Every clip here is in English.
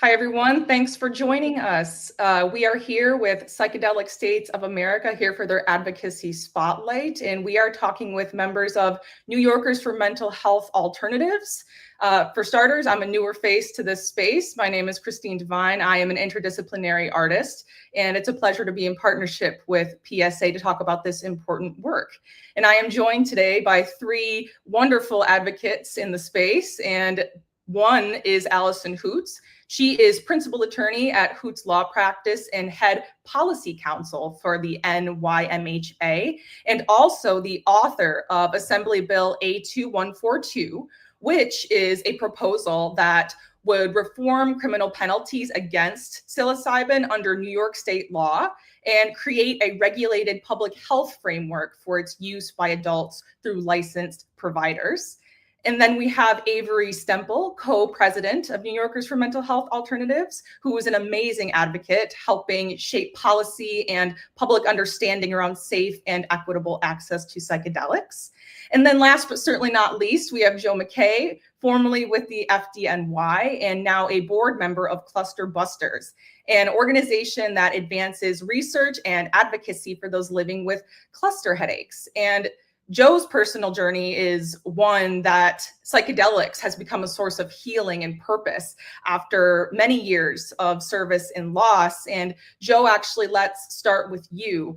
Hi, everyone. Thanks for joining us. We are here with Psychedelic States of America here for their Advocacy Spotlight, and we are talking with members of New Yorkers for Mental Health Alternatives. For starters, I'm a newer face to this space. My name is Christine Devine. I am an interdisciplinary artist, and it's a pleasure to be in partnership with PSA to talk about this important work. And I am joined today by three wonderful advocates in the space, and one is Allison Hoots. She is principal attorney at Hoots Law Practice and head policy counsel for the NYMHA, and also the author of Assembly Bill A2142, which is a proposal that would reform criminal penalties against psilocybin under New York state law and create a regulated public health framework for its use by adults through licensed providers. And then we have Avery Stempel, co-president of New Yorkers for Mental Health Alternatives, who is an amazing advocate helping shape policy and public understanding around safe and equitable access to psychedelics. And then last but certainly not least, we have Joe McKay, formerly with the FDNY and now a board member of Cluster Busters, an organization that advances research and advocacy for those living with cluster headaches. And Joe's personal journey is one that psychedelics has become a source of healing and purpose after many years of service and loss. And Joe, actually, let's start with you.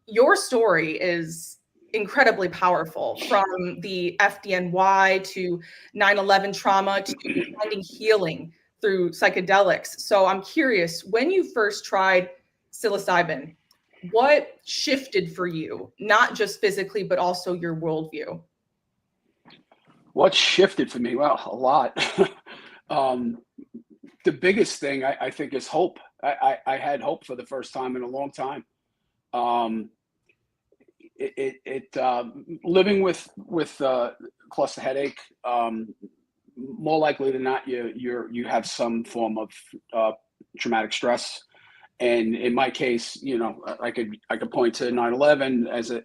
Your story is incredibly powerful, from the FDNY to 9/11 trauma to finding healing through psychedelics. So I'm curious, when you first tried psilocybin, what shifted for you, not just physically, but also your worldview? What shifted for me? Well, a lot. The biggest thing I think is hope. I had hope for the first time in a long time. Living with cluster headache, more likely than not, you have some form of traumatic stress. And in my case, I could point to 9/11 as a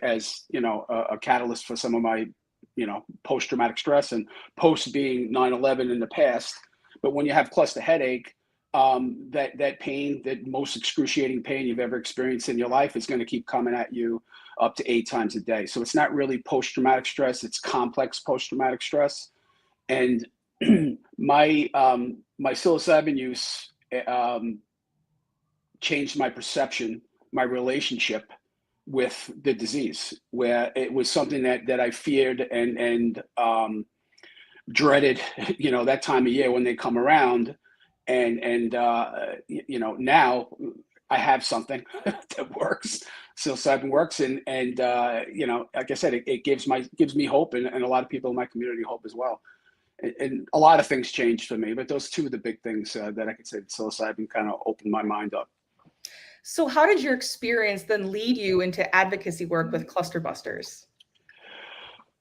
catalyst for some of my, post-traumatic stress, and post being 9/11 in the past. But when you have cluster headache, that pain, that most excruciating pain you've ever experienced in your life, is going to keep coming at you up to 8 times a day. So it's not really post-traumatic stress; it's complex post-traumatic stress. And my psilocybin use changed my perception, my relationship with the disease, where it was something that I feared and dreaded, that time of year when they come around. And now I have something that works. Psilocybin works. And like I said, it gives me hope, and a lot of people in my community hope as well. And a lot of things changed for me, but those two are the big things that I could say that psilocybin kind of opened my mind up. So how did your experience then lead you into advocacy work with Cluster Busters?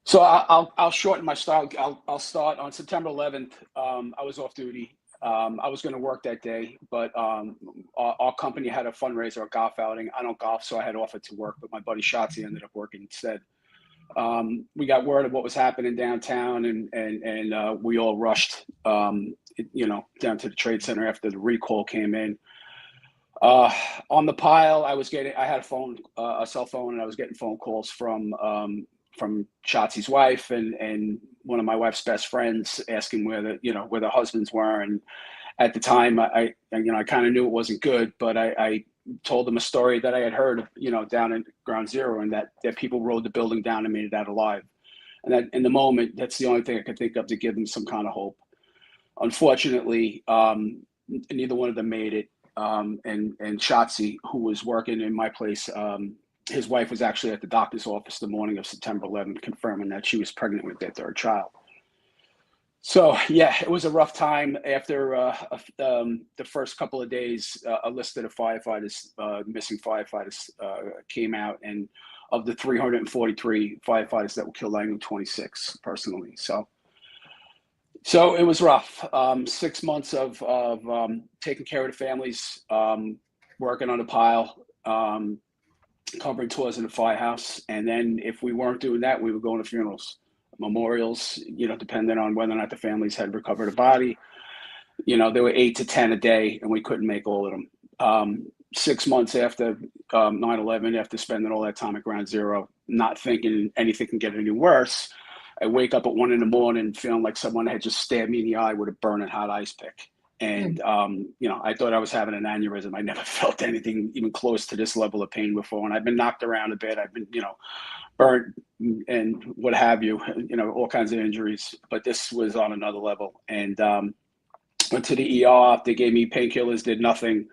So I'll shorten my style. I'll start on September 11th. I was off duty. I was going to work that day, but our company had a fundraiser, a golf outing. I don't golf, so I had offered to work, but my buddy Shotzi ended up working instead. We got word of what was happening downtown, and we all rushed, down to the Trade Center after the recall came in. On the pile, I had a cell phone, and I was getting phone calls from Shotzi's wife and one of my wife's best friends, asking where their husbands were. And at the time, I kind of knew it wasn't good, but I told them a story that I had heard, down at Ground Zero, and that people rode the building down and made it out alive. And that in the moment, that's the only thing I could think of to give them some kind of hope. Unfortunately, neither one of them made it. And Shotzi, who was working in my place, his wife was actually at the doctor's office the morning of September 11th, confirming that she was pregnant with their third child. So yeah, it was a rough time. After the first couple of days, a list of the firefighters, missing firefighters, came out, and of the 343 firefighters that were killed, I knew 26 personally. So it was rough. 6 months of taking care of the families, working on the pile, covering tours in the firehouse. And then if we weren't doing that, we were going to funerals, memorials, depending on whether or not the families had recovered a body. there were 8 to 10 a day, and we couldn't make all of them. 6 months after 9/11, after spending all that time at Ground Zero, not thinking anything can get any worse, I wake up at 1 in the morning feeling like someone had just stabbed me in the eye with a burning hot ice pick. And, I thought I was having an aneurysm. I never felt anything even close to this level of pain before. And I've been knocked around a bit. I've been, burnt and what have you, all kinds of injuries. But this was on another level. And went to the ER. They gave me painkillers, did nothing.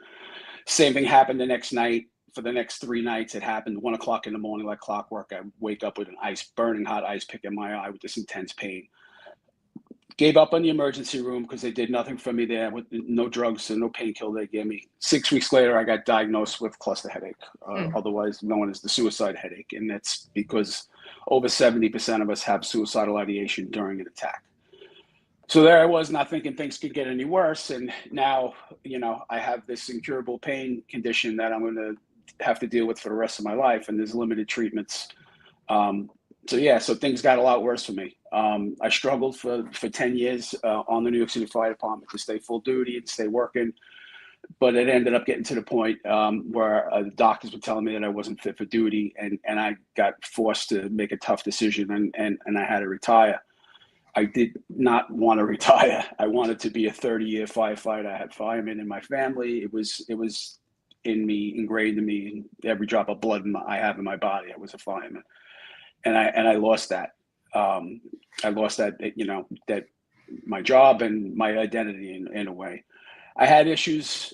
Same thing happened the next night. For the next 3 nights, it happened 1 o'clock in the morning, like clockwork. I wake up with an burning hot ice pick in my eye with this intense pain. Gave up on the emergency room because they did nothing for me there, with no drugs and no painkiller they gave me. 6 weeks later, I got diagnosed with cluster headache, otherwise known as the suicide headache. And that's because over 70% of us have suicidal ideation during an attack. So there I was, not thinking things could get any worse. And now, I have this incurable pain condition that I'm going to have to deal with for the rest of my life. And there's limited treatments. So things got a lot worse for me. I struggled for 10 years on the New York City Fire Department to stay full duty and stay working. But it ended up getting to the point where the doctors were telling me that I wasn't fit for duty. And I got forced to make a tough decision, and I had to retire. I did not want to retire. I wanted to be a 30-year firefighter. I had firemen in my family. It was in me, ingrained in me, every drop of blood I have in my body. I was a fireman, and I lost that. I lost that, that my job and my identity in a way. I had issues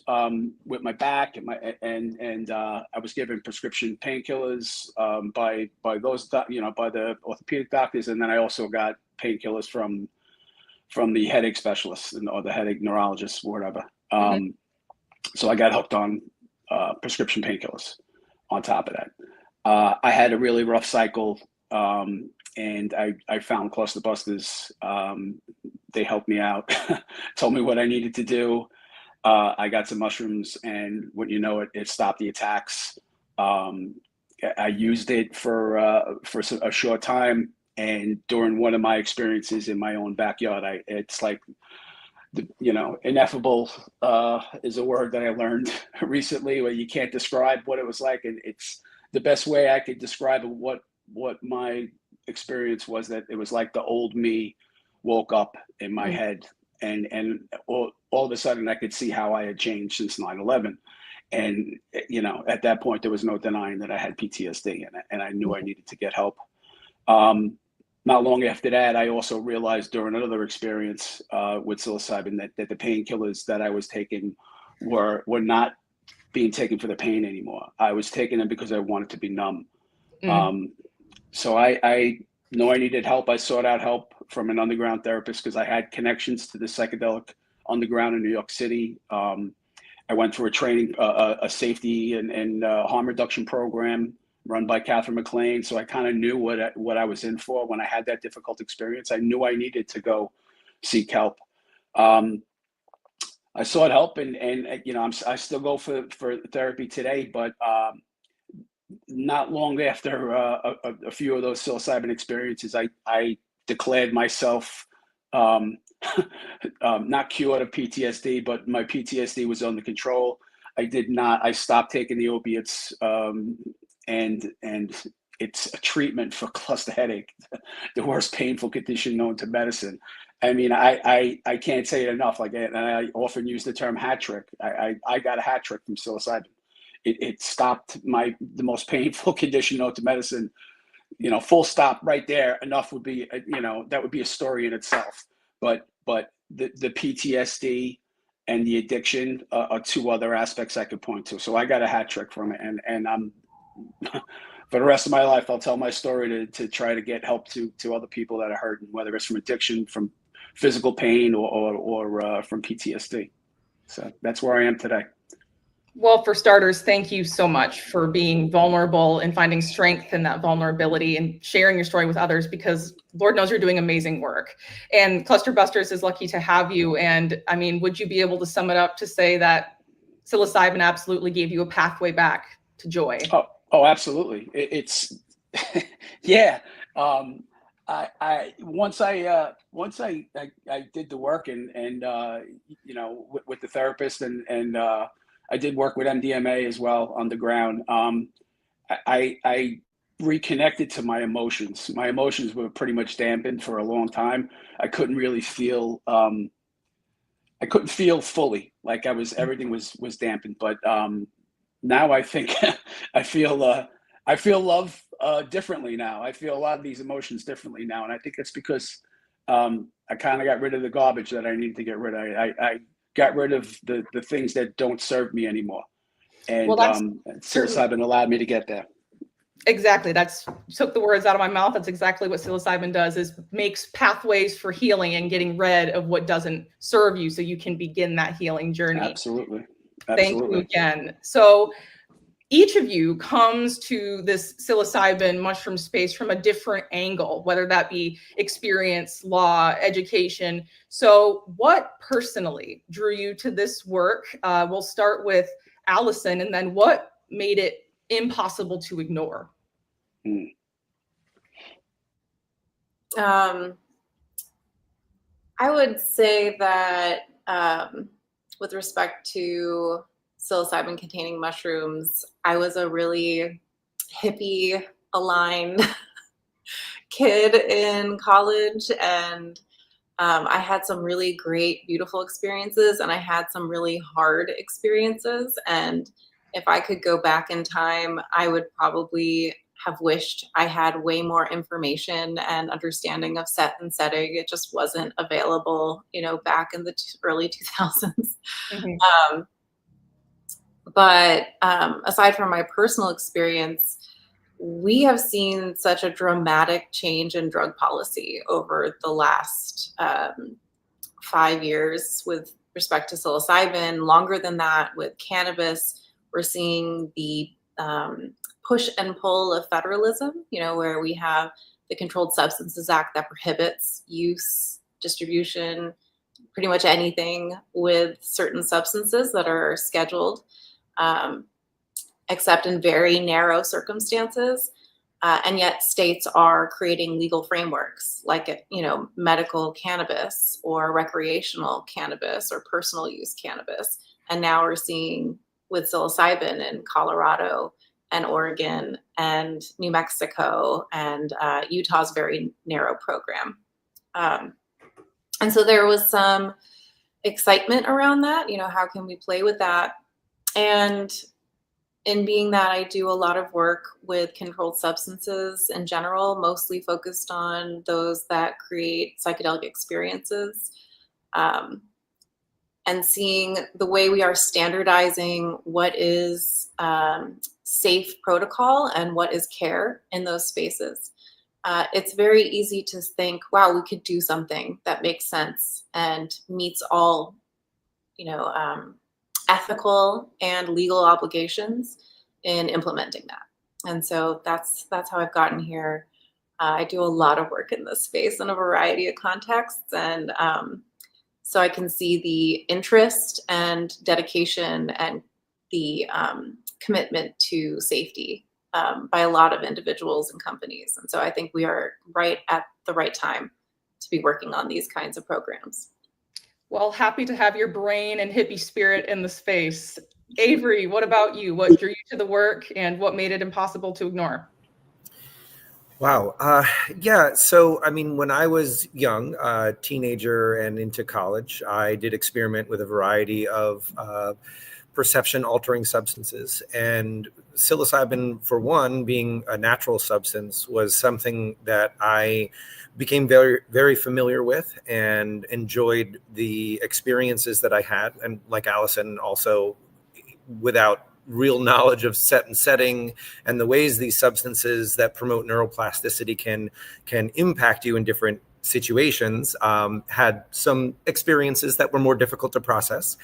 with my back and I was given prescription painkillers by those by the orthopedic doctors, and then I also got painkillers from the headache specialist or the headache neurologist or whatever. So I got hooked on prescription painkillers on top of that. I had a really rough cycle, and I found Cluster Busters. They helped me out, told me what I needed to do. I got some mushrooms, and wouldn't you know it, it stopped the attacks. I used it for a short time, and during one of my experiences in my own backyard, it's like, ineffable is a word that I learned recently, where you can't describe what it was like, and it's the best way I could describe what my experience was, that it was like the old me woke up in my head, and all of a sudden I could see how I had changed since 9/11. And, at that point, there was no denying that I had PTSD, and I knew I needed to get help. Not long after that, I also realized during another experience with psilocybin that the painkillers that I was taking were not being taken for the pain anymore. I was taking them because I wanted to be numb. So I know I needed help. I sought out help from an underground therapist because I had connections to the psychedelic underground in New York City. I went through a training, a safety and harm reduction program run by Catherine McLean. So I kind of knew what I was in for when I had that difficult experience. I knew I needed to go seek help. I sought help, and I still go for therapy today, but not long after a few of those psilocybin experiences, I declared myself not cured of PTSD, but my PTSD was under control. I stopped taking the opiates, and it's a treatment for cluster headache, the worst painful condition known to medicine. I mean, I can't say it enough. And I often use the term hat trick. I got a hat trick from psilocybin. It stopped the most painful condition known to medicine. Full stop right there. Enough would be, that would be a story in itself. But the PTSD and the addiction are two other aspects I could point to. So I got a hat trick from it, and I'm for the rest of my life, I'll tell my story to try to get help to other people that are hurting, whether it's from addiction, from physical pain, or from PTSD. So that's where I am today. Well, for starters, thank you so much for being vulnerable and finding strength in that vulnerability and sharing your story with others, because Lord knows you're doing amazing work. And Cluster Busters is lucky to have you. And I mean, would you be able to sum it up to say that psilocybin absolutely gave you a pathway back to joy? Oh, absolutely. It's yeah. I once I did the work and with the therapist and I did work with MDMA as well on the ground. I reconnected to my emotions. My emotions were pretty much dampened for a long time. I couldn't really feel. I couldn't feel fully. Like everything was dampened. But now I think I feel love differently now. I feel a lot of these emotions differently now, and I think it's because I kind of got rid of the garbage that I needed to get rid of. I got rid of the things that don't serve me anymore, Well, and that's certainly psilocybin allowed me to get there. exactly. That's took the words out of my mouth. That's exactly what psilocybin does, is makes pathways for healing and getting rid of what doesn't serve you so you can begin that healing journey. Absolutely. Thank you Absolutely. again. So each of you comes to this psilocybin mushroom space from a different angle, whether that be experience, law, education. So what personally drew you to this work? We'll start with Allison, and then what made it impossible to ignore? I would say that with respect to psilocybin containing mushrooms, I was a really hippie aligned kid in college, and I had some really great, beautiful experiences, and I had some really hard experiences. And if I could go back in time, I would probably have wished I had way more information and understanding of set and setting. It just wasn't available, back in the early 2000s. Mm-hmm. But aside from my personal experience, we have seen such a dramatic change in drug policy over the last 5 years with respect to psilocybin. Longer than that with cannabis, we're seeing the push and pull of federalism, where we have the Controlled Substances Act that prohibits use, distribution, pretty much anything with certain substances that are scheduled, except in very narrow circumstances. And yet states are creating legal frameworks like, medical cannabis or recreational cannabis or personal use cannabis. And now we're seeing with psilocybin in Colorado and Oregon and New Mexico and Utah's very narrow program. And so there was some excitement around that, how can we play with that? And in being that I do a lot of work with controlled substances in general, mostly focused on those that create psychedelic experiences, and seeing the way we are standardizing what is safe protocol and what is care in those spaces. It's very easy to think, wow, we could do something that makes sense and meets all, ethical and legal obligations in implementing that. And so that's how I've gotten here. I do a lot of work in this space in a variety of contexts, and so I can see the interest and dedication and the commitment to safety by a lot of individuals and companies. And so I think we are right at the right time to be working on these kinds of programs. Well, happy to have your brain and hippie spirit in the space. Avery, what about you? What drew you to the work and what made it impossible to ignore? Wow. Yeah. So, when I was young, teenager and into college, I did experiment with a variety of perception altering substances. And psilocybin, for one, being a natural substance, was something that I became very, very familiar with and enjoyed the experiences that I had. And like Allison, also without real knowledge of set and setting and the ways these substances that promote neuroplasticity can impact you in different situations, had some experiences that were more difficult to process.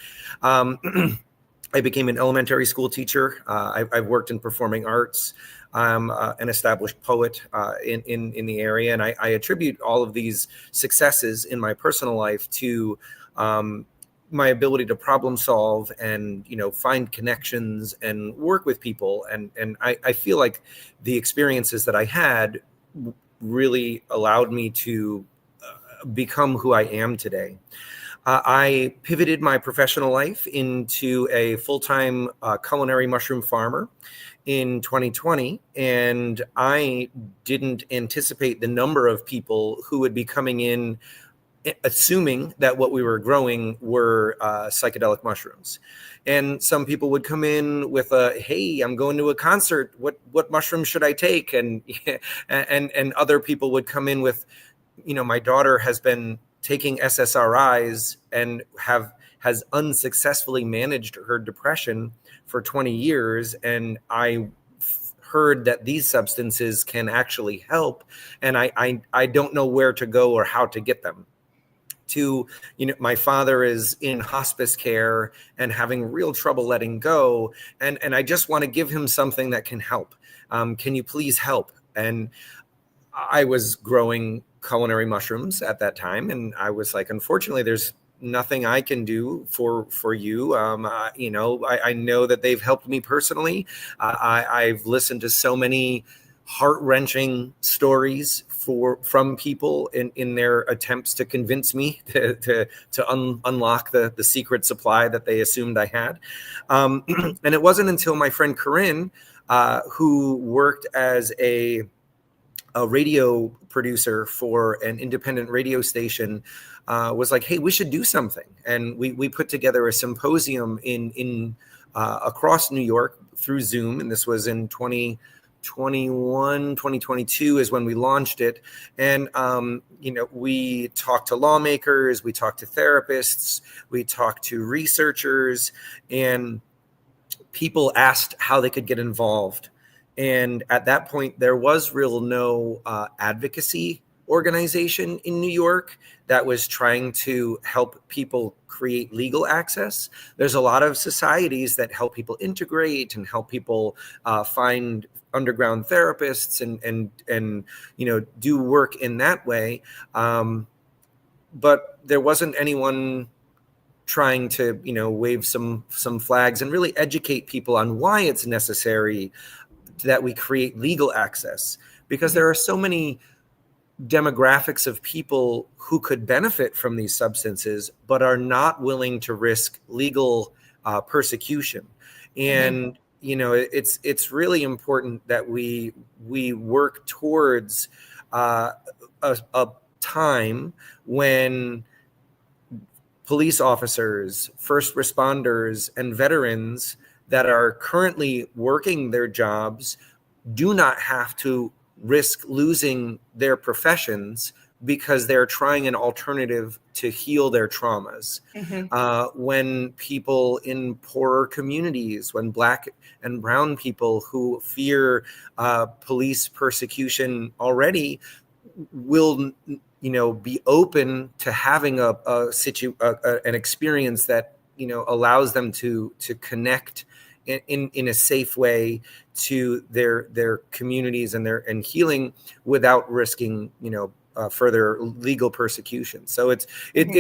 I became an elementary school teacher. I've worked in performing arts. I'm an established poet in the area, and I attribute all of these successes in my personal life to my ability to problem solve and find connections and work with people. And I feel like the experiences that I had really allowed me to become who I am today. I pivoted my professional life into a full-time culinary mushroom farmer in 2020, and I didn't anticipate the number of people who would be coming in assuming that what we were growing were psychedelic mushrooms. And some people would come in with a, hey, I'm going to a concert. What mushroom should I take? And other people would come in with, my daughter has been taking SSRIs and has unsuccessfully managed her depression for 20 years. And I heard that these substances can actually help. And I don't know where to go or how to get them. To, my father is in hospice care and having real trouble letting go. And I just want to give him something that can help. Can you please help? And I was growing culinary mushrooms at that time. And I was like, unfortunately, there's nothing I can do for you. I know that they've helped me personally. I've listened to so many heart-wrenching stories from people in their attempts to convince me to unlock the secret supply that they assumed I had. And it wasn't until my friend Corinne, who worked as a radio producer for an independent radio station, was like, hey, we should do something. And we put together a symposium in across New York through Zoom. And this was in 2022 is when we launched it. And, we talked to lawmakers, we talked to therapists, we talked to researchers, and people asked how they could get involved. And at that point, there was no advocacy organization in New York that was trying to help people create legal access. There's a lot of societies that help people integrate and help people find underground therapists and do work in that way. But there wasn't anyone trying to wave some flags and really educate people on why it's necessary that we create legal access, because there are so many demographics of people who could benefit from these substances but are not willing to risk legal persecution. And it's really important that we work towards a time when police officers, first responders, and veterans that are currently working their jobs do not have to risk losing their professions because they're trying an alternative to heal their traumas. When people in poorer communities, when Black and brown people who fear police persecution already will be open to having an experience that allows them to connect in a safe way to their communities and healing without risking further legal persecution. So it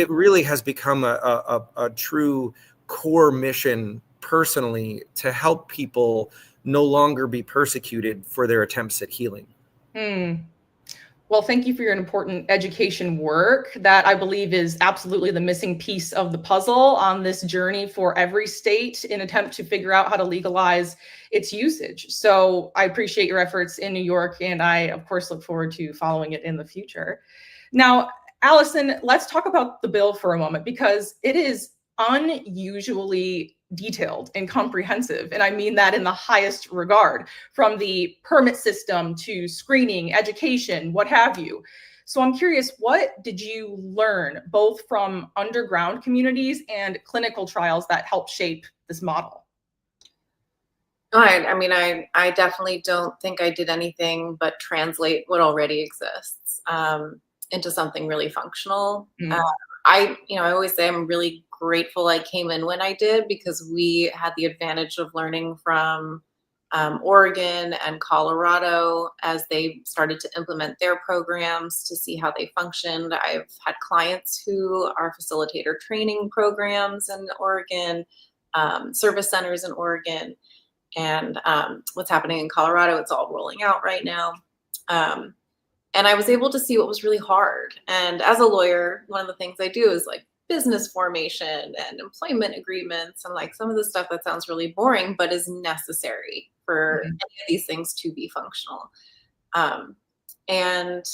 really has become a true core mission personally to help people no longer be persecuted for their attempts at healing. Well, thank you for your important education work that I believe is absolutely the missing piece of the puzzle on this journey for every state in attempt to figure out how to legalize its usage. So I appreciate your efforts in New York, and I, of course, look forward to following it in the future. Now, Allison, let's talk about the bill for a moment, because it is unusually detailed and comprehensive. And I mean that in the highest regard, from the permit system to screening, education, what have you. So I'm curious, what did you learn both from underground communities and clinical trials that helped shape this model? I definitely don't think I did anything but translate what already exists into something really functional. I always say I'm really grateful I came in when I did, because we had the advantage of learning from Oregon and Colorado as they started to implement their programs to see how they functioned. I've had clients who are facilitator training programs in Oregon, service centers in Oregon, and what's happening in Colorado, it's all rolling out right now. And I was able to see what was really hard. And as a lawyer, one of the things I do is like business formation and employment agreements and like some of the stuff that sounds really boring, but is necessary for any of these things to be functional. And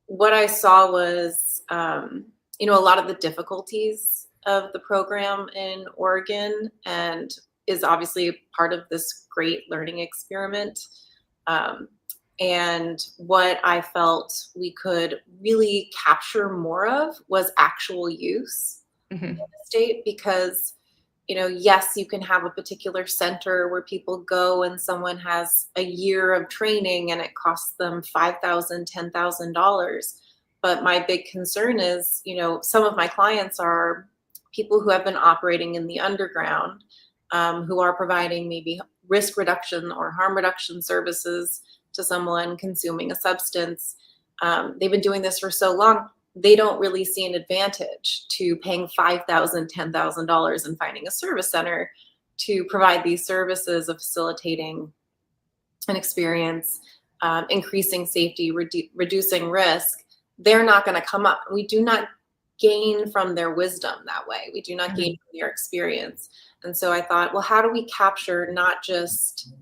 what I saw was, a lot of the difficulties of the program in Oregon, and is obviously part of this great learning experiment. And what I felt we could really capture more of was actual use in the state, because, yes, you can have a particular center where people go and someone has a year of training and it costs them $5,000, $10,000. But my big concern is, some of my clients are people who have been operating in the underground, who are providing maybe risk reduction or harm reduction services to someone consuming a substance. They've been doing this for so long, they don't really see an advantage to paying $5,000, $10,000 and finding a service center to provide these services of facilitating an experience, increasing safety, reducing risk. They're not going to come up. We do not gain from their wisdom that way. We do not gain from their experience. And so I thought, well, how do we capture not just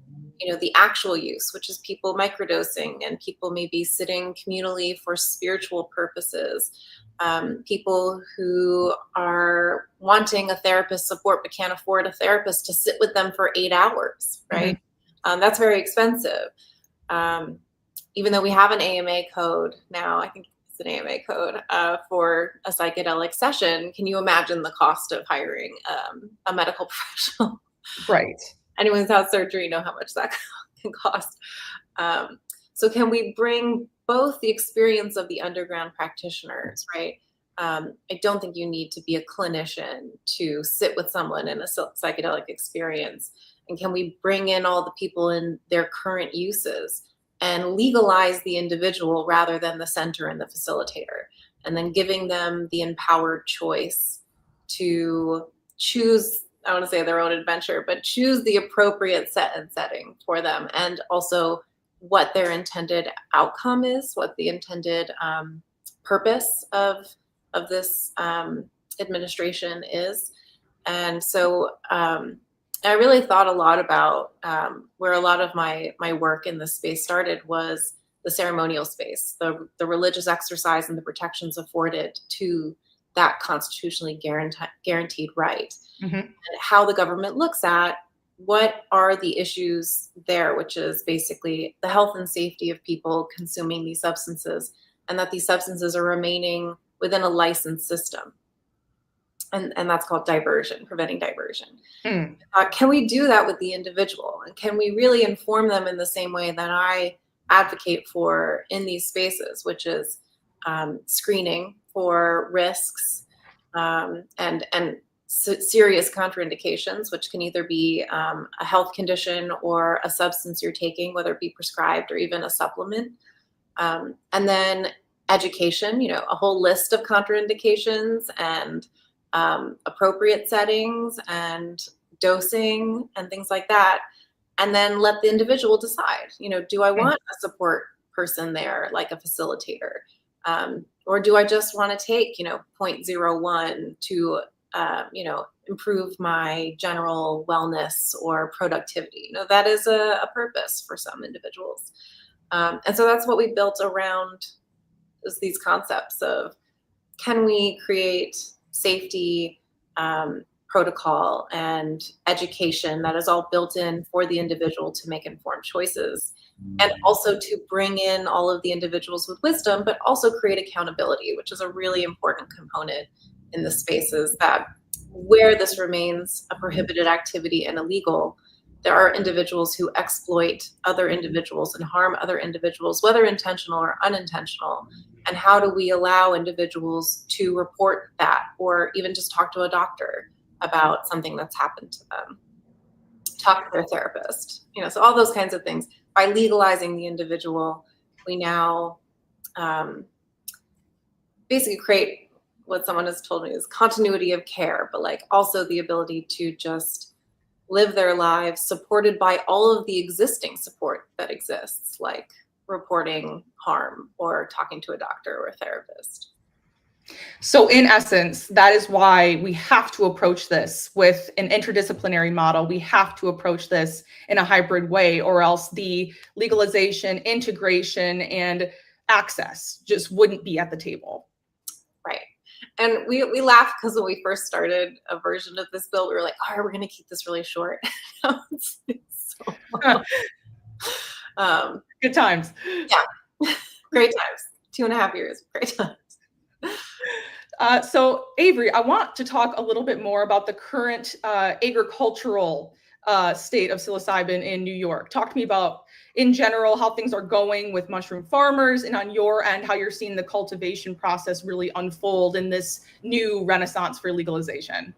the actual use, which is people microdosing and people maybe sitting communally for spiritual purposes, people who are wanting a therapist support but can't afford a therapist to sit with them for 8 hours, right? That's very expensive. Even though we have an AMA code now, I think it's an AMA code for a psychedelic session, can you imagine the cost of hiring a medical professional? Right. Anyone who's had surgery know how much that can cost. So can we bring both the experience of the underground practitioners, right? I don't think you need to be a clinician to sit with someone in a psychedelic experience. And can we bring in all the people in their current uses and legalize the individual rather than the center and the facilitator? And then giving them the empowered choice to choose, I want to say their own adventure, but choose the appropriate set and setting for them, and also what their intended outcome is, what the intended purpose of this administration is. And so I really thought a lot about where a lot of my work in this space started was the ceremonial space, the religious exercise and the protections afforded to that constitutionally guaranteed right. And how the government looks at what are the issues there, which is basically the health and safety of people consuming these substances, and that these substances are remaining within a licensed system. And that's called diversion, preventing diversion. Can we do that with the individual? And can we really inform them in the same way that I advocate for in these spaces, which is screening for risks and serious contraindications, which can either be a health condition or a substance you're taking, whether it be prescribed or even a supplement. And then education, a whole list of contraindications and appropriate settings and dosing and things like that. And then let the individual decide, do I want a support person there, like a facilitator? Or do I just want to take, 0.01 to, improve my general wellness or productivity? That is a purpose for some individuals. And so that's what we built around is these concepts of, can we create safety protocol and education that is all built in for the individual to make informed choices, and also to bring in all of the individuals with wisdom, but also create accountability, which is a really important component in the spaces that where this remains a prohibited activity and illegal, there are individuals who exploit other individuals and harm other individuals, whether intentional or unintentional. And how do we allow individuals to report that, or even just talk to a doctor about something that's happened to them, talk to their therapist, so all those kinds of things. By legalizing the individual, we now basically create what someone has told me is continuity of care, but like also the ability to just live their lives supported by all of the existing support that exists, like reporting harm or talking to a doctor or a therapist. So in essence, that is why we have to approach this with an interdisciplinary model. We have to approach this in a hybrid way, or else the legalization, integration, and access just wouldn't be at the table. Right. And we laughed because when we first started a version of this bill, we were like, oh, we're going to keep this really short. It's so long. Good times. Yeah. Great times. 2.5 years. Great times. So Avery, I want to talk a little bit more about the current agricultural state of psilocybin in New York. Talk to me about, in general, how things are going with mushroom farmers, and on your end, how you're seeing the cultivation process really unfold in this new renaissance for legalization.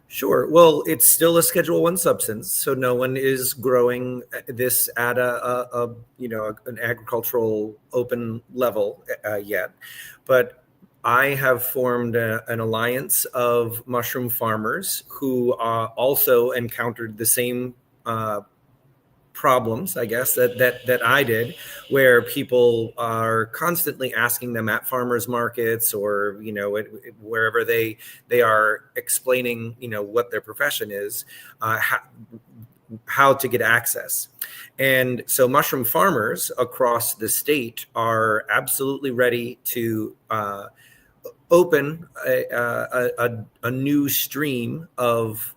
Sure. Well, it's still a Schedule I substance, so no one is growing this at an agricultural open level yet. But I have formed an alliance of mushroom farmers who also encountered the same problems, I guess, that I did, where people are constantly asking them at farmers markets or, wherever they are explaining, what their profession is, how to get access. And so mushroom farmers across the state are absolutely ready to open a new stream of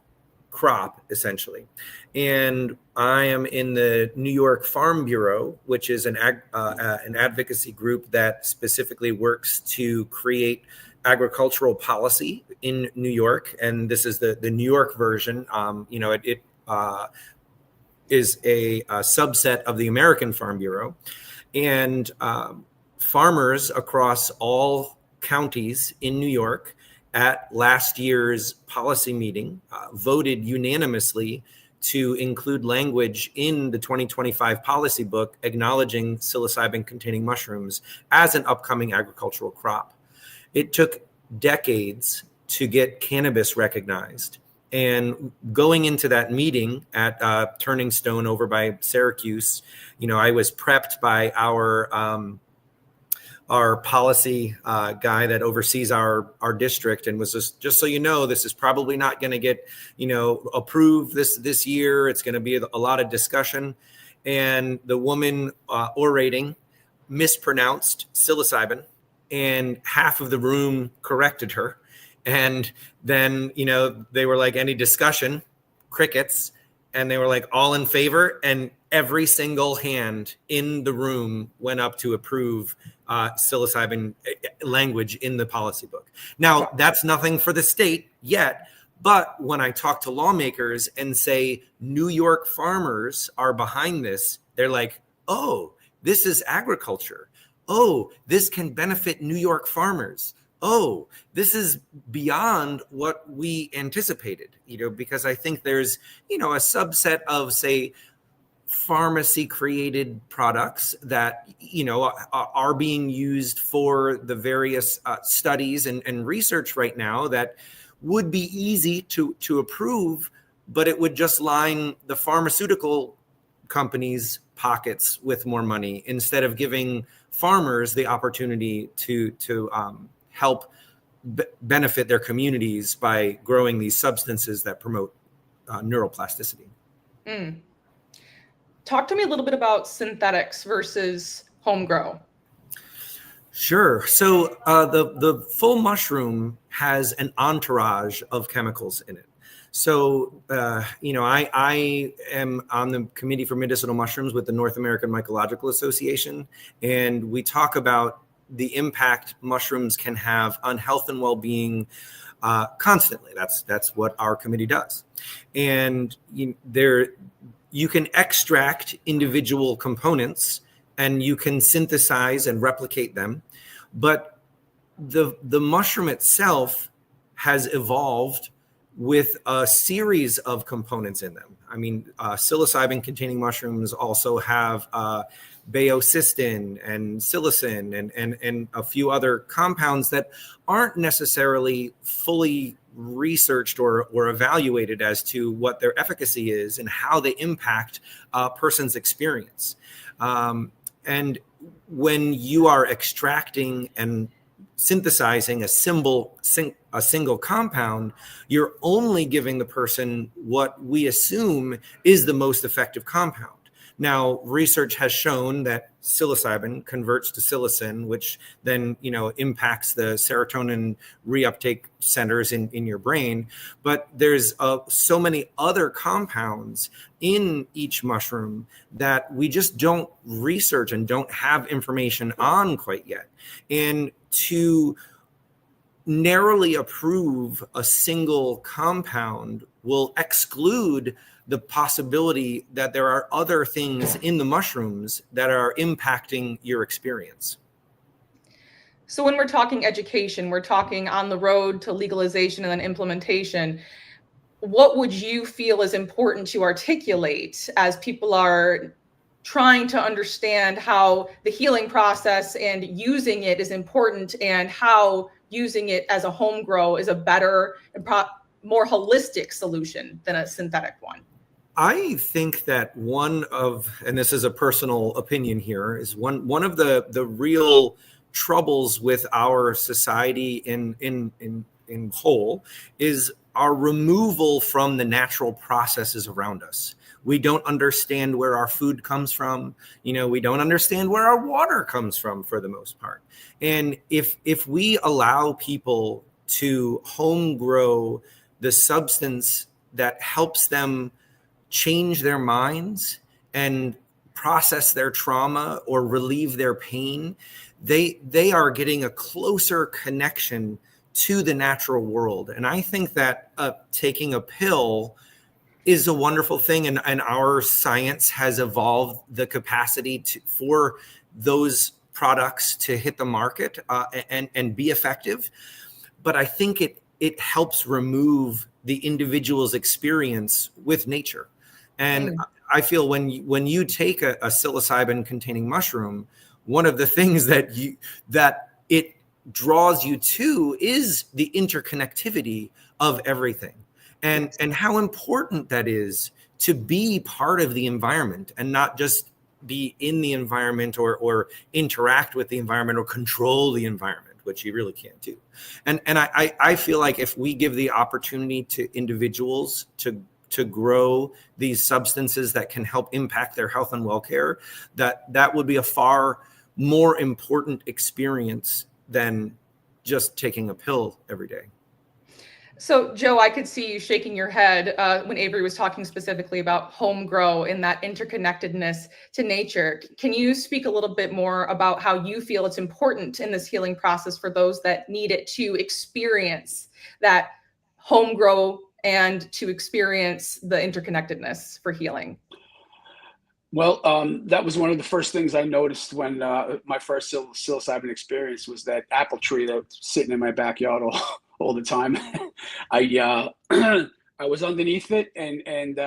crop, essentially. And I am in the New York Farm Bureau, which is an advocacy group that specifically works to create agricultural policy in New York. And this is the New York version. It is a subset of the American Farm Bureau. And farmers across all counties in New York at last year's policy meeting voted unanimously to include language in the 2025 policy book acknowledging psilocybin-containing mushrooms as an upcoming agricultural crop. It took decades to get cannabis recognized. And going into that meeting at Turning Stone over by Syracuse, I was prepped by our policy guy that oversees our district, and was just so you know, this is probably not going to get approved this year. It's going to be a lot of discussion. And the woman orating mispronounced psilocybin, and half of the room corrected her. And then they were like, any discussion? Crickets. And they were like, all in favor, and every single hand in the room went up to approve psilocybin language in the policy book. Now, that's nothing for the state yet, but when I talk to lawmakers and say New York farmers are behind this, they're like, oh, this is agriculture. Oh, this can benefit New York farmers. Oh, this is beyond what we anticipated, because I think there's, a subset of, say, pharmacy created products that, are being used for the various studies and research right now that would be easy to approve, but it would just line the pharmaceutical companies' pockets with more money instead of giving farmers the opportunity to help benefit their communities by growing these substances that promote neuroplasticity. Talk to me a little bit about synthetics versus home grow. Sure. So the full mushroom has an entourage of chemicals in it. So, I am on the committee for medicinal mushrooms with the North American Mycological Association, and we talk about the impact mushrooms can have on health and well-being constantly. That's what our committee does. And you can extract individual components and you can synthesize and replicate them, but the mushroom itself has evolved with a series of components in them. I mean, psilocybin-containing mushrooms also have baeocystin and psilocin and a few other compounds that aren't necessarily fully researched or evaluated as to what their efficacy is and how they impact a person's experience. And when you are extracting and synthesizing a single compound, you're only giving the person what we assume is the most effective compound. Now, research has shown that psilocybin converts to psilocin, which then, impacts the serotonin reuptake centers in your brain. But there's so many other compounds in each mushroom that we just don't research and don't have information on quite yet. And to narrowly approve a single compound will exclude the possibility that there are other things in the mushrooms that are impacting your experience. So when we're talking education, we're talking on the road to legalization and then implementation. What would you feel is important to articulate as people are trying to understand how the healing process and using it is important, and how using it as a home grow is a better and more holistic solution than a synthetic one? I think that and this is a personal opinion here, is one of the real troubles with our society in whole is our removal from the natural processes around us. We don't understand where our food comes from. We don't understand where our water comes from for the most part. And if we allow people to home grow the substance that helps them change their minds and process their trauma or relieve their pain, they are getting a closer connection to the natural world. And I think that taking a pill is a wonderful thing, and our science has evolved the capacity for those products to hit the market and be effective. But I think it helps remove the individual's experience with nature. And I feel when you take a psilocybin containing mushroom, one of the things that it draws you to is the interconnectivity of everything, and how important that is to be part of the environment and not just be in the environment or interact with the environment or control the environment, which you really can't do. And I feel like if we give the opportunity to individuals to grow these substances that can help impact their health and welfare, that would be a far more important experience than just taking a pill every day. So, Joe, I could see you shaking your head when Avery was talking specifically about home grow and that interconnectedness to nature. Can you speak a little bit more about how you feel it's important in this healing process for those that need it to experience that home grow and to experience the interconnectedness for healing? Well, that was one of the first things I noticed when my first psilocybin experience was that apple tree that was sitting in my backyard all the time. I was underneath it and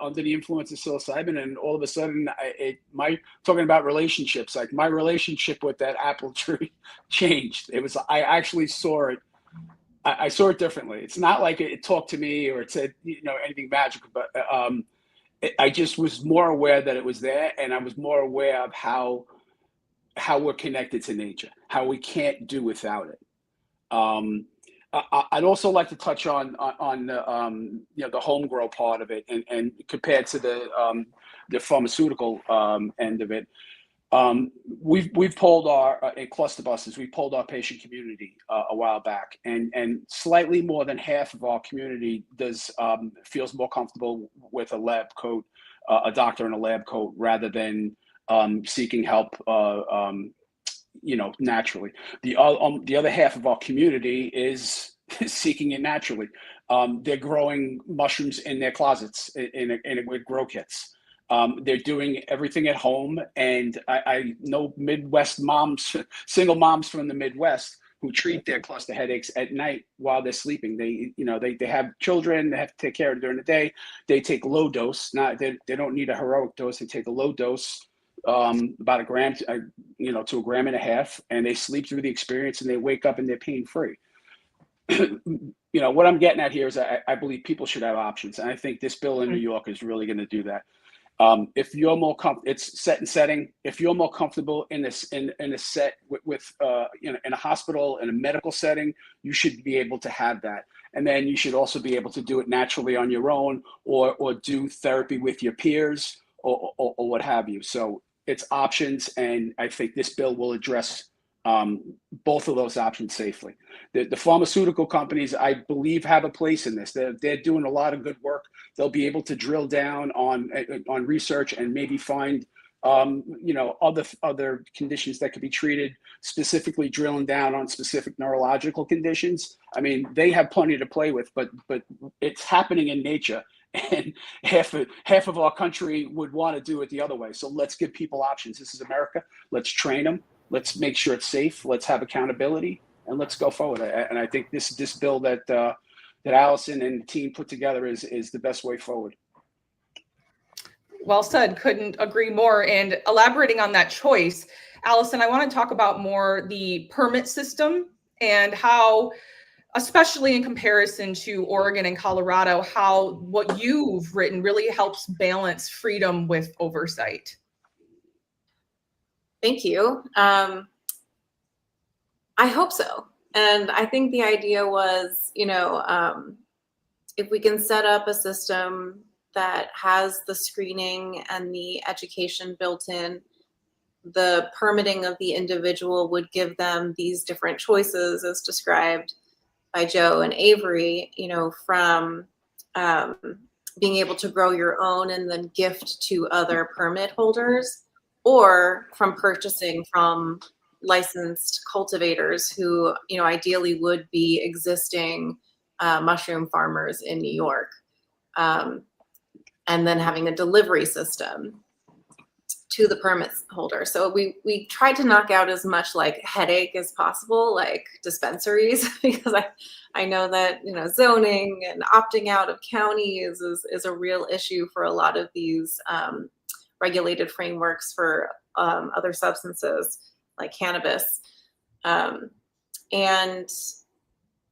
under the influence of psilocybin, and all of a sudden, talking about relationships, like my relationship with that apple tree changed. I actually saw it. I saw it differently. It's not like it talked to me or it said anything magical, but I just was more aware that it was there, and I was more aware of how we're connected to nature, how we can't do without it. I'd also like to touch on the home grow part of it, and compared to the pharmaceutical end of it. We've polled in cluster buses. We polled our patient community a while back, and slightly more than half of our community feels more comfortable with a lab coat, a doctor in a lab coat, rather than seeking help naturally. The other half of our community is seeking it naturally. They're growing mushrooms in their closets with grow kits. They're doing everything at home, and I know Midwest moms, single moms from the Midwest, who treat their cluster headaches at night while they're sleeping. They have children, they have to take care of it during the day. They take low dose. They don't need a heroic dose. They take a low dose, about a gram to a gram and a half, and they sleep through the experience, and they wake up and they're pain free. What I'm getting at here is I believe people should have options, and I think this bill in New York is really going to do that. If you're more it's set and setting. If you're more comfortable in this in a set with in a hospital, in a medical setting, you should be able to have that. And then you should also be able to do it naturally on your own, or do therapy with your peers, or what have you. So it's options, and I think this bill will address both of those options safely. The pharmaceutical companies, I believe, have a place in this. They're doing a lot of good work. They'll be able to drill down on research and maybe find other conditions that could be treated, specifically drilling down on specific neurological conditions. I mean, they have plenty to play with, but it's happening in nature, and half of our country would want to do it the other way. So let's give people options. This is America. Let's train them. Let's make sure it's safe. Let's have accountability, and let's go forward. And I think this bill that Allison and the team put together is the best way forward. Well said. Couldn't agree more. And elaborating on that choice, Allison, I want to talk about more the permit system and how, especially in comparison to Oregon and Colorado, how what you've written really helps balance freedom with oversight. Thank you. I hope so. And I think the idea was, if we can set up a system that has the screening and the education built in, the permitting of the individual would give them these different choices as described by Joe and Avery, from being able to grow your own and then gift to other permit holders, or from purchasing from licensed cultivators who, ideally would be existing mushroom farmers in New York. And then having a delivery system to the permit holder. So we tried to knock out as much like headache as possible, like dispensaries, because I know that, zoning and opting out of counties is a real issue for a lot of these regulated frameworks for other substances like cannabis. And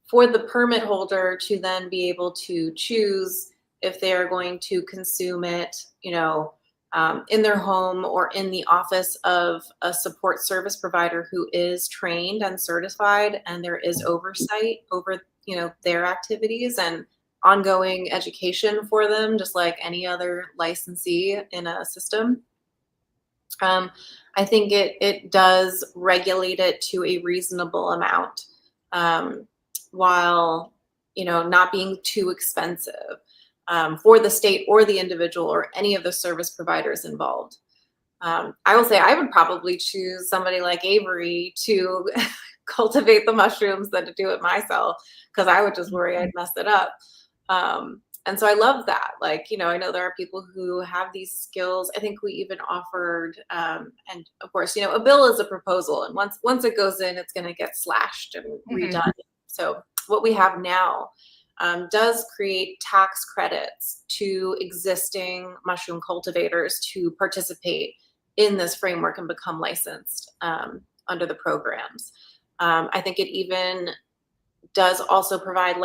for the permit holder to then be able to choose if they are going to consume it, in their home or in the office of a support service provider who is trained and certified, and there is oversight over, their activities and ongoing education for them, just like any other licensee in a system. I think it does regulate it to a reasonable amount, while, not being too expensive for the state or the individual or any of the service providers involved. I will say I would probably choose somebody like Avery to cultivate the mushrooms than to do it myself, because I would just worry I'd mess it up. And so I love that. Like, I know there are people who have these skills. I think we even offered, and of course, a bill is a proposal, and once it goes in, it's going to get slashed and redone. So what we have now does create tax credits to existing mushroom cultivators to participate in this framework and become licensed under the programs. I think it even does also provide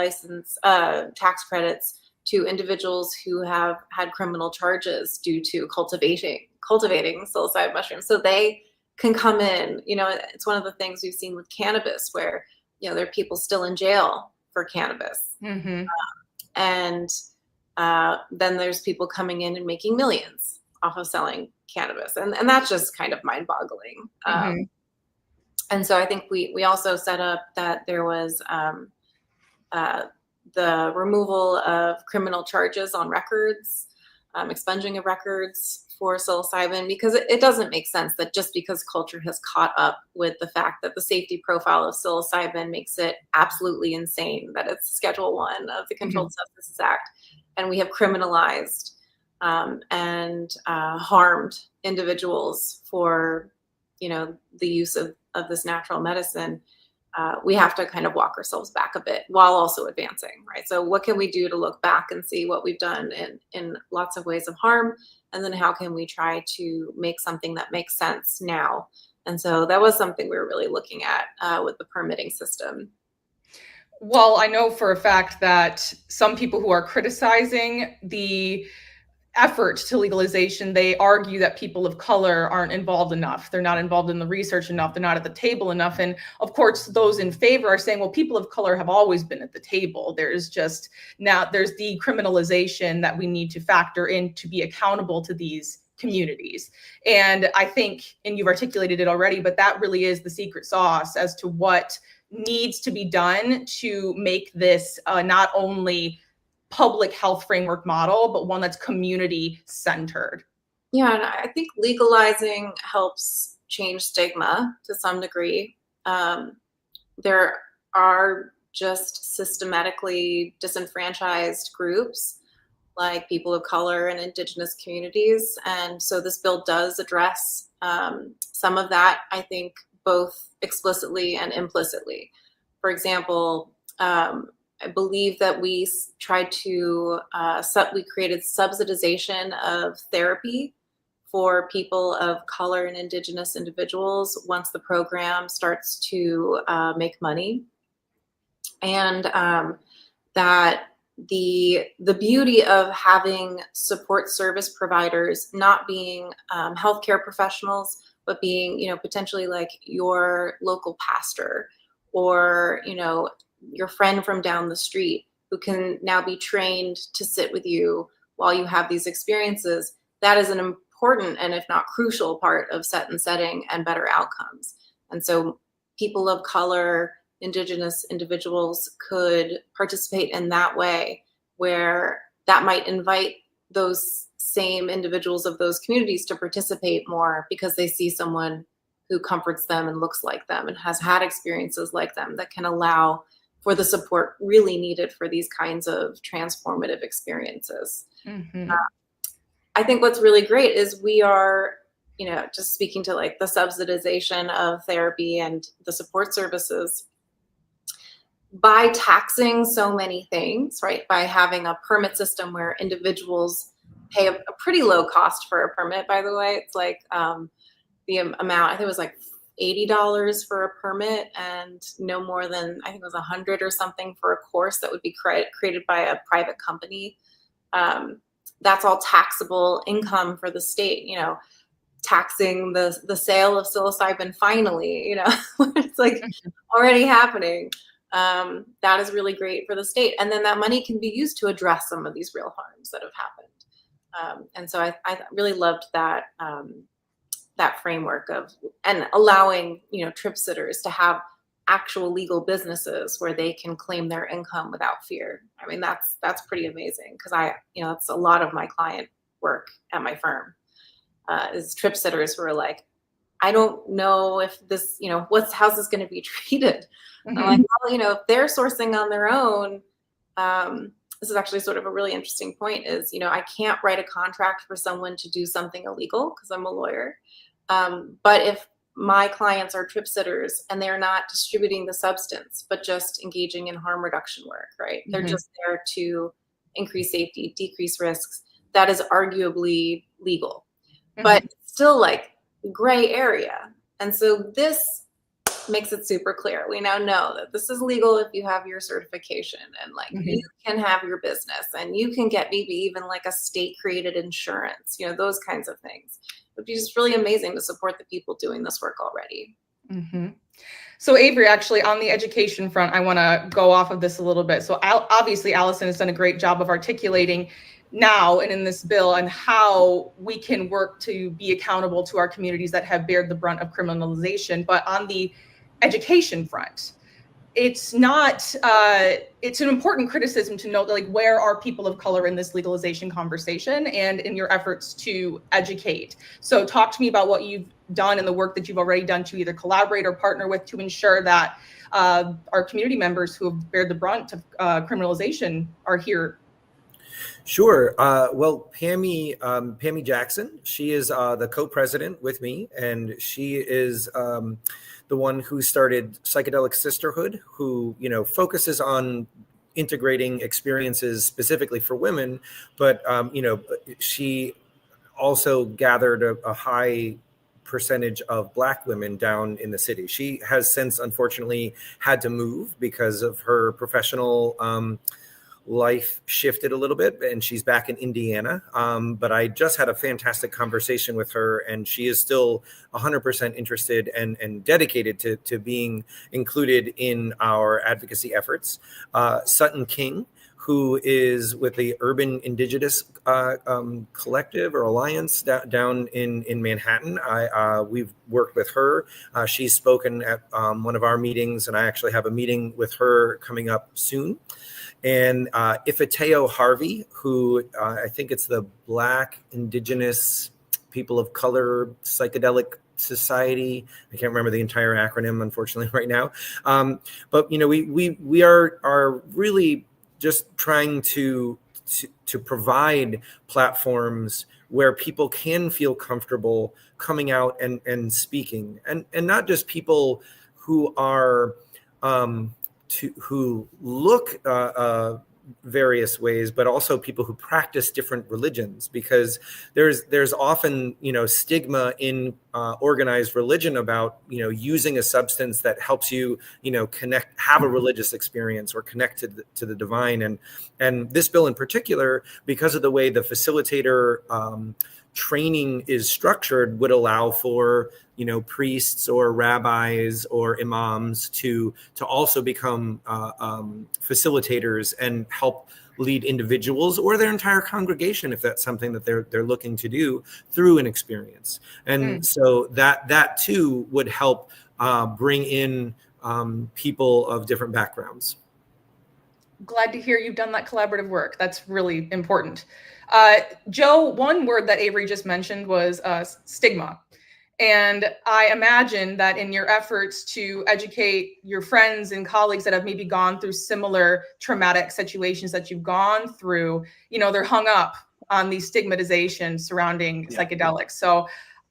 tax credits to individuals who have had criminal charges due to cultivating psilocybin mushrooms. So they can come in, it's one of the things we've seen with cannabis where, there are people still in jail for cannabis. And then there's people coming in and making millions off of selling cannabis. And that's just kind of mind boggling. And so I think we also set up that there was the removal of criminal charges on records, expunging of records for psilocybin, because it doesn't make sense that just because culture has caught up with the fact that the safety profile of psilocybin makes it absolutely insane that it's Schedule I of the Controlled Substances Act, and we have criminalized and harmed individuals for the use of this natural medicine. We have to kind of walk ourselves back a bit while also advancing, right? So what can we do to look back and see what we've done in lots of ways of harm? And then how can we try to make something that makes sense now? And so that was something we were really looking at with the permitting system. Well, I know for a fact that some people who are criticizing the effort to legalization, they argue that people of color aren't involved enough. They're not involved in the research enough. They're not at the table enough. And of course, those in favor are saying, well, people of color have always been at the table. There's just now there's decriminalization that we need to factor in to be accountable to these communities. And I think, and you've articulated it already, but that really is the secret sauce as to what needs to be done to make this not only public health framework model, but one that's community centered. Yeah, and I think legalizing helps change stigma to some degree. There are just systematically disenfranchised groups like people of color and indigenous communities. And so this bill does address some of that, I think, both explicitly and implicitly. For example, I believe that we tried to, we created subsidization of therapy for people of color and indigenous individuals once the program starts to make money. And that the beauty of having support service providers not being healthcare professionals, but being, potentially like your local pastor or, your friend from down the street who can now be trained to sit with you while you have these experiences, that is an important and if not crucial part of set and setting and better outcomes. And so people of color, indigenous individuals could participate in that way, where that might invite those same individuals of those communities to participate more because they see someone who comforts them and looks like them and has had experiences like them that can allow for the support really needed for these kinds of transformative experiences. Mm-hmm. I think what's really great is we are, just speaking to like the subsidization of therapy and the support services, by taxing so many things, right? By having a permit system where individuals pay a pretty low cost for a permit, by the way. It's like the amount, I think it was like $80 for a permit and no more than, I think it was $100 or something for a course that would be created by a private company. That's all taxable income for the state, taxing the sale of psilocybin finally, it's like already happening. That is really great for the state. And then that money can be used to address some of these real harms that have happened. And so I really loved that, that framework of, and allowing, trip sitters to have actual legal businesses where they can claim their income without fear. I mean, that's pretty amazing because it's a lot of my client work at my firm is trip sitters who are like, I don't know if this, how's this going to be treated? Mm-hmm. I'm like, well, if they're sourcing on their own, this is actually sort of a really interesting point is, I can't write a contract for someone to do something illegal because I'm a lawyer. But if my clients are trip sitters and they're not distributing the substance, but just engaging in harm reduction work, right? Mm-hmm. They're just there to increase safety, decrease risks. That is arguably legal, mm-hmm. but still like gray area. And so this makes it super clear. We now know that this is legal if you have your certification and like mm-hmm. you can have your business and you can get maybe even like a state created insurance, those kinds of things. It would be just really amazing to support the people doing this work already. Mm-hmm. So Avery, actually on the education front, I want to go off of this a little bit. So obviously Allison has done a great job of articulating now and in this bill and how we can work to be accountable to our communities that have bared the brunt of criminalization. But on the education front, it's not, it's an important criticism to note, like, where are people of color in this legalization conversation and in your efforts to educate? So talk to me about what you've done and the work that you've already done to either collaborate or partner with to ensure that our community members who have bared the brunt of criminalization are here. Sure. Well, Pammy Jackson, she is the co-president with me, and she is the one who started Psychedelic Sisterhood, who, focuses on integrating experiences specifically for women. But, she also gathered a high percentage of Black women down in the city. She has since, unfortunately, had to move because of her professional life shifted a little bit, and she's back in Indiana. But I just had a fantastic conversation with her, and she is still 100% interested and dedicated to being included in our advocacy efforts. Sutton King, who is with the Urban Indigenous Collective or Alliance down in Manhattan. We've worked with her. She's spoken at one of our meetings, and I actually have a meeting with her coming up soon. And Ifeateo Harvey, who I think it's the Black Indigenous People of Color Psychedelic Society. I can't remember the entire acronym, unfortunately, right now. But we are really just trying to provide platforms where people can feel comfortable coming out and speaking, and not just people who are who look various ways, but also people who practice different religions, because there's often stigma in organized religion about using a substance that helps you have a religious experience or connect to the divine, and this bill in particular, because of the way the facilitator training is structured, would allow for priests or rabbis or imams to also become facilitators and help lead individuals or their entire congregation, if that's something that they're looking to do, through an experience. And so that too would help bring in people of different backgrounds. Glad to hear you've done that collaborative work. That's really important. Joe, one word that Avery just mentioned was stigma. And I imagine that in your efforts to educate your friends and colleagues that have maybe gone through similar traumatic situations that you've gone through, they're hung up on these stigmatizations surrounding psychedelics. So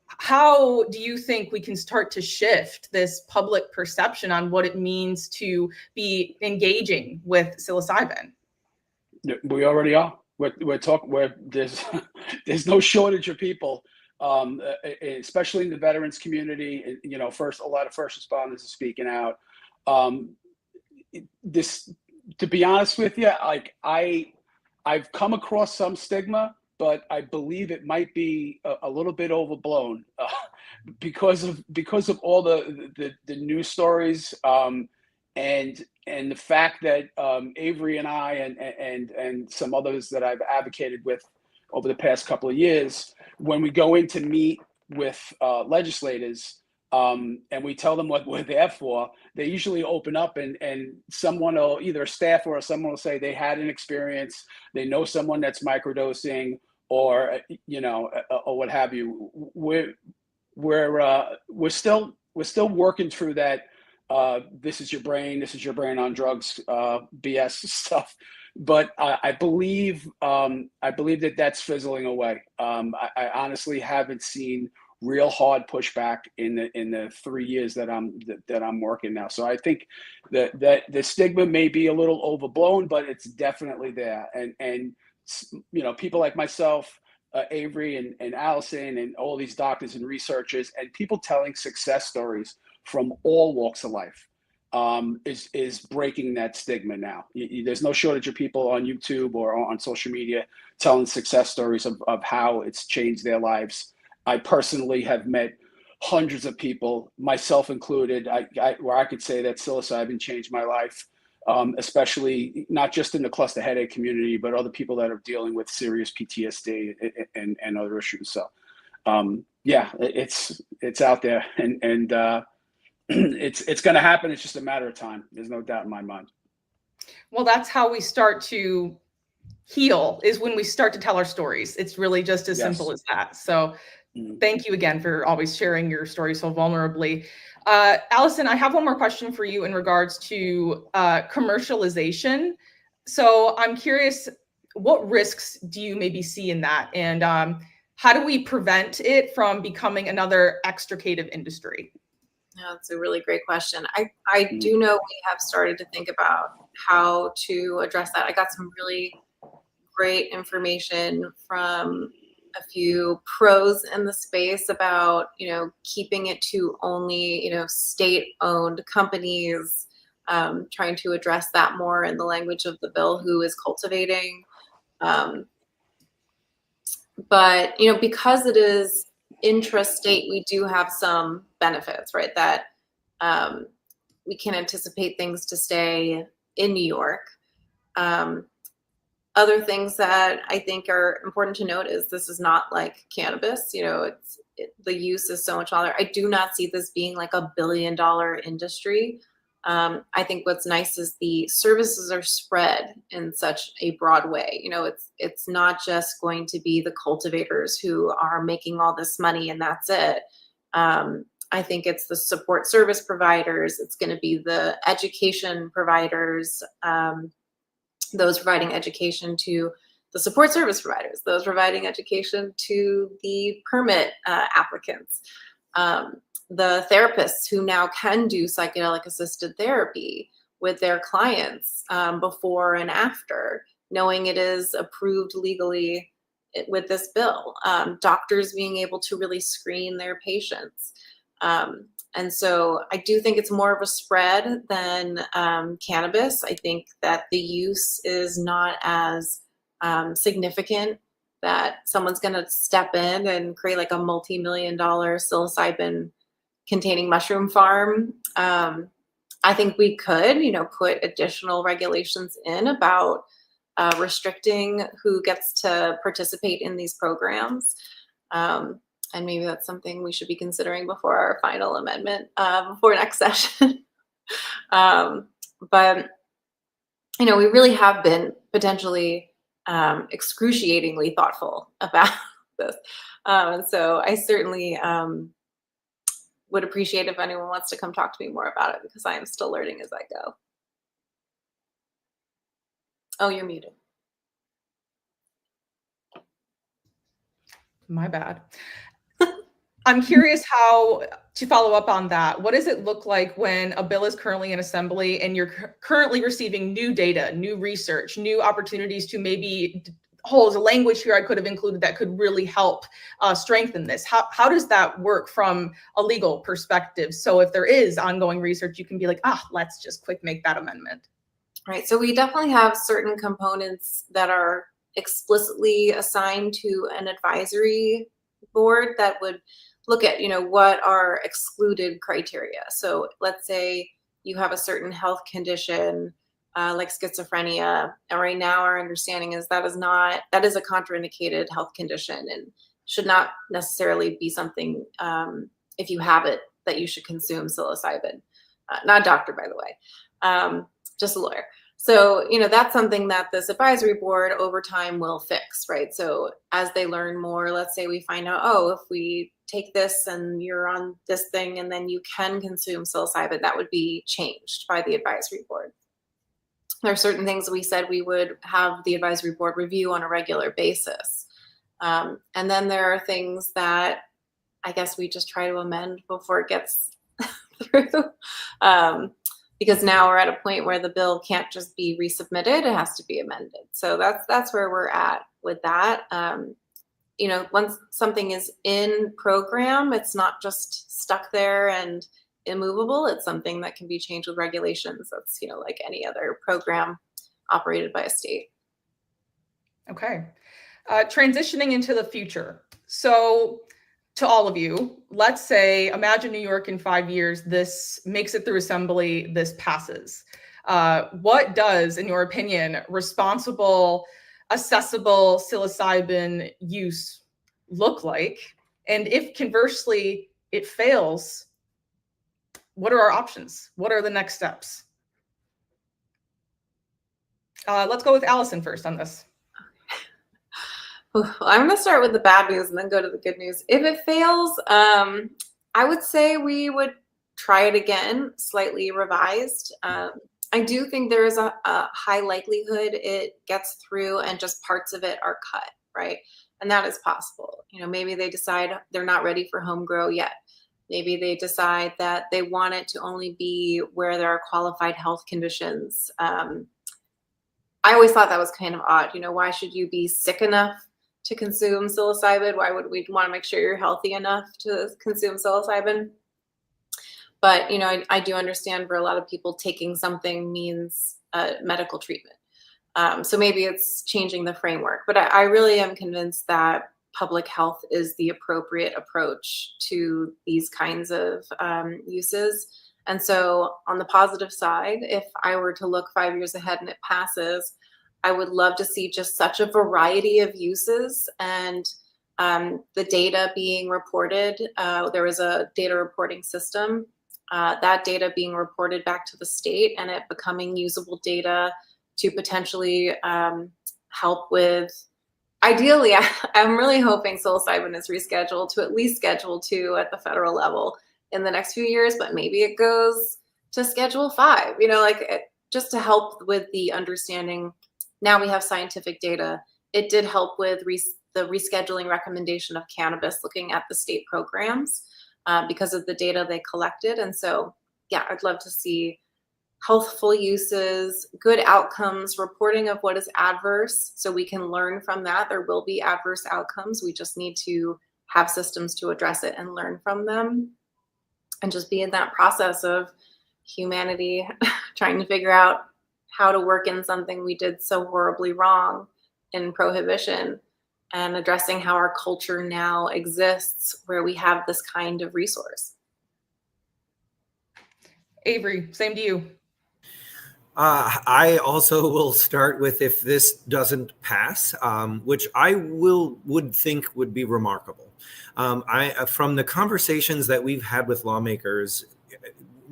how do you think we can start to shift this public perception on what it means to be engaging with psilocybin? We already are. We're talking. There's no shortage of people, especially in the veterans community. First, a lot of first responders are speaking out. To be honest with you, I've come across some stigma, but I believe it might be a little bit overblown because of all the news stories, and the fact that Avery and I and some others that I've advocated with over the past couple of years, when we go in to meet with legislators and we tell them what we're there for, they usually open up and someone will, either a staff or someone will say they had an experience, they know someone that's microdosing, or or what have you. We're still working through that. This is your brain on drugs, BS stuff. But I believe that that's fizzling away. I honestly haven't seen real hard pushback in the 3 years that I'm working now. So I think that the stigma may be a little overblown, but it's definitely there. And people like myself, Avery and Allison, and all these doctors and researchers, and people telling success stories from all walks of life is breaking that stigma now. There's no shortage of people on YouTube or on social media telling success stories of how it's changed their lives. I personally have met hundreds of people, myself included, where I could say that psilocybin changed my life, especially not just in the cluster headache community, but other people that are dealing with serious PTSD and other issues. So it's out there, and it's going to happen. It's just a matter of time. There's no doubt in my mind. Well, that's how we start to heal, is when we start to tell our stories. It's really just as simple as that. So thank you again for always sharing your story so vulnerably. Allison, I have one more question for you in regards to commercialization. So I'm curious, what risks do you maybe see in that? And how do we prevent it from becoming another extricative industry? No, that's a really great question. I do know we have started to think about how to address that. I got some really great information from a few pros in the space about, keeping it to only, state-owned companies, trying to address that more in the language of the bill, who is cultivating. But, you know, because it is intrastate, we do have some benefits, right? That we can anticipate things to stay in New York. Other things that I think are important to note is this is not like cannabis. You know, the use is so much smaller. I do not see this being like $1 billion industry. I think what's nice is the services are spread in such a broad way. You know, it's not just going to be the cultivators who are making all this money and that's it. I think it's the support service providers. It's going to be the education providers, those providing education to the support service providers, those providing education to the permit applicants, the therapists who now can do psychedelic assisted therapy with their clients before and after, knowing it is approved legally with this bill, doctors being able to really screen their patients. And so I do think it's more of a spread than cannabis. I think that the use is not as significant that someone's going to step in and create like a multi-million-dollar psilocybin containing mushroom farm. I think we could, you know, put additional regulations in about restricting who gets to participate in these programs. And maybe that's something we should be considering before our final amendment before next session. But, you know, we really have been potentially excruciatingly thoughtful about this. And so I certainly would appreciate if anyone wants to come talk to me more about it, because I am still learning as I go. Oh, you're muted. My bad. I'm curious how, to follow up on that, what does it look like when a bill is currently in assembly and you're currently receiving new data, new research, new opportunities to maybe, there's a language here I could have included that could really help strengthen this. How does that work from a legal perspective? So if there is ongoing research, you can be like, let's just quick make that amendment. Right, so we definitely have certain components that are explicitly assigned to an advisory board that would look at, you know, what are excluded criteria. So let's say you have a certain health condition like schizophrenia, and right now our understanding is that is a contraindicated health condition and should not necessarily be something, if you have it, that you should consume psilocybin. Not a doctor, by the way, just a lawyer. So, you know, that's something that this advisory board over time will fix, right? So as they learn more, let's say we find out, if we take this and you're on this thing and then you can consume psilocybin, that would be changed by the advisory board. There are certain things we said we would have the advisory board review on a regular basis. And then there are things that I guess we just try to amend before it gets through. Because now we're at a point where the bill can't just be resubmitted, it has to be amended. So that's where we're at with that. You know, once something is in program, it's not just stuck there and immovable. It's something that can be changed with regulations. That's, you know, like any other program operated by a state. Okay. Transitioning into the future. So to all of you, let's say, imagine New York in 5 years, this makes it through assembly, this passes. What does, in your opinion, responsible, accessible psilocybin use look like? And if conversely it fails, what are our options? What are the next steps? Let's go with Allison first on this. I'm going to start with the bad news and then go to the good news. If it fails, I would say we would try it again, slightly revised. I do think there is a high likelihood it gets through and just parts of it are cut, right? And that is possible. You know, maybe they decide they're not ready for home grow yet. Maybe they decide that they want it to only be where there are qualified health conditions. I always thought that was kind of odd. You know, why should you be sick enough to consume psilocybin? Why would we want to make sure you're healthy enough to consume psilocybin? But, you know, I do understand for a lot of people taking something means medical treatment. So maybe it's changing the framework, but I really am convinced that public health is the appropriate approach to these kinds of uses. And so on the positive side, if I were to look 5 years ahead and it passes, I would love to see just such a variety of uses and the data being reported. There was a data reporting system, that data being reported back to the state and it becoming usable data to potentially help with, ideally, I'm really hoping psilocybin is rescheduled to at least Schedule 2 at the federal level in the next few years, but maybe it goes to Schedule 5, you know, like just to help with the understanding. Now we have scientific data. It did help with the rescheduling recommendation of cannabis, looking at the state programs because of the data they collected. And so, yeah, I'd love to see healthful uses, good outcomes, reporting of what is adverse so we can learn from that. There will be adverse outcomes. We just need to have systems to address it and learn from them, and just be in that process of humanity trying to figure out how to work in something we did so horribly wrong in prohibition, and addressing how our culture now exists where we have this kind of resource. Avery, same to you. I also will start with, if this doesn't pass, which I would think would be remarkable. From the conversations that we've had with lawmakers,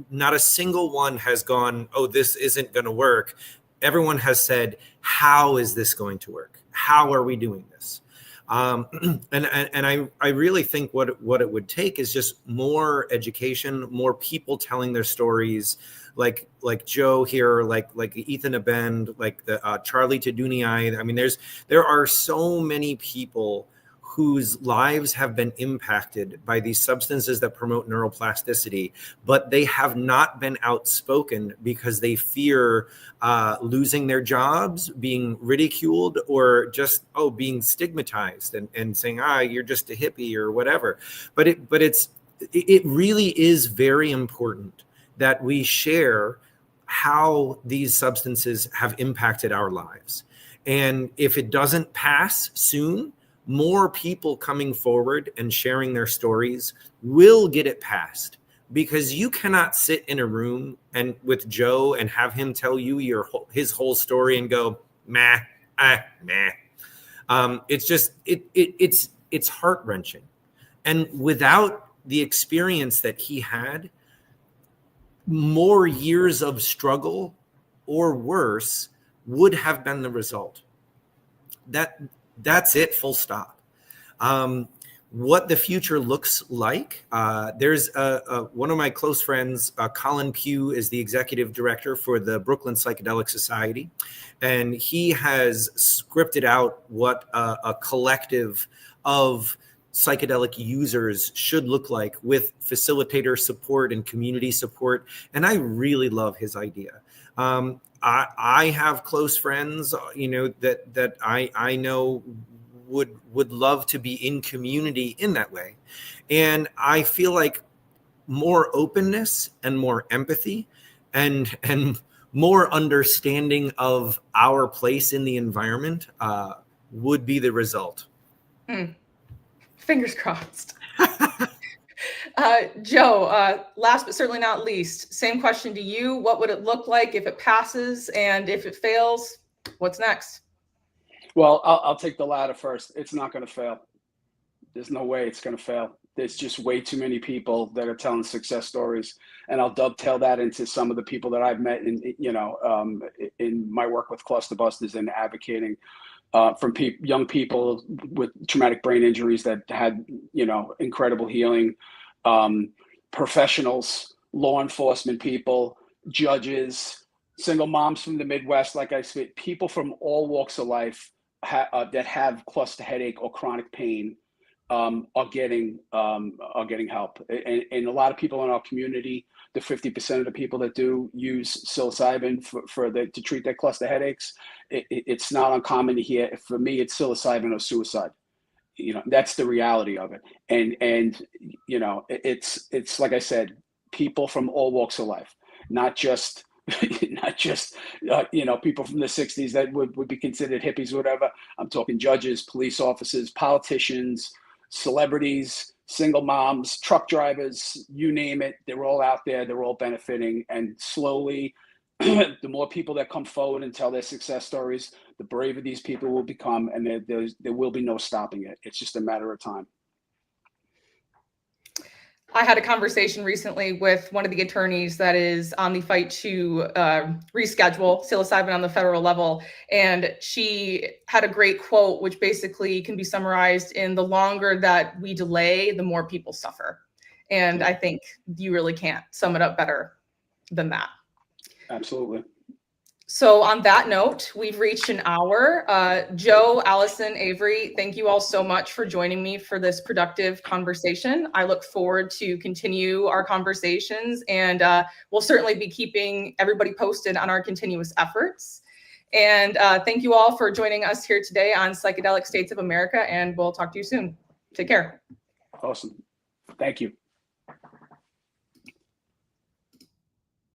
not a single one has gone, "Oh, this isn't going to work." Everyone has said, "How is this going to work? How are we doing this?" And I really think what it would take is just more education, more people telling their stories, like Joe here, like Ethan Abend, like the Charlie Taduniai. I mean, there are so many people whose lives have been impacted by these substances that promote neuroplasticity, but they have not been outspoken because they fear losing their jobs, being ridiculed, or just being stigmatized and saying, you're just a hippie or whatever. But it really is very important that we share how these substances have impacted our lives. And if it doesn't pass soon, more people coming forward and sharing their stories will get it passed, because you cannot sit in a room and with Joe and have him tell you his whole story and go, meh. It's just, it's heart-wrenching. And without the experience that he had, more years of struggle or worse would have been the result. That's it, full stop. What the future looks like, there's one of my close friends, Colin Pugh, is the executive director for the Brooklyn Psychedelic Society, and he has scripted out what a collective of psychedelic users should look like, with facilitator support and community support. And I really love his idea. I have close friends, that I know would love to be in community in that way. And I feel like more openness and more empathy and more understanding of our place in the environment would be the result. Fingers crossed. Joe, last but certainly not least, same question to you. What would it look like if it passes? And if it fails, what's next? Well, I'll take the latter first. It's not going to fail. There's no way it's going to fail. There's just way too many people that are telling success stories. And I'll dovetail that into some of the people that I've met in my work with Cluster Busters and advocating from young people with traumatic brain injuries that had, incredible healing, professionals, law enforcement people, judges, single moms from the Midwest, like I said, people from all walks of life that have cluster headache or chronic pain are getting help. And a lot of people in our community, the 50% of the people that do use psilocybin to treat their cluster headaches, it's not uncommon to hear, for me, it's psilocybin or suicide. That's the reality of it. And it's like I said, people from all walks of life, not just people from the 60s that would be considered hippies or whatever. I'm talking judges, police officers, politicians, celebrities, single moms, truck drivers, you name it. They're all out there. They're all benefiting. And slowly, the more people that come forward and tell their success stories, the braver these people will become, and there will be no stopping it. It's just a matter of time. I had a conversation recently with one of the attorneys that is on the fight to reschedule psilocybin on the federal level. And she had a great quote, which basically can be summarized in the longer that we delay, the more people suffer. And I think you really can't sum it up better than that. Absolutely. So on that note, we've reached an hour. Joe, Allison, Avery, thank you all so much for joining me for this productive conversation. I look forward to continue our conversations, and we'll certainly be keeping everybody posted on our continuous efforts. And thank you all for joining us here today on Psychedelic States of America, and we'll talk to you soon. Take care. Awesome. Thank you.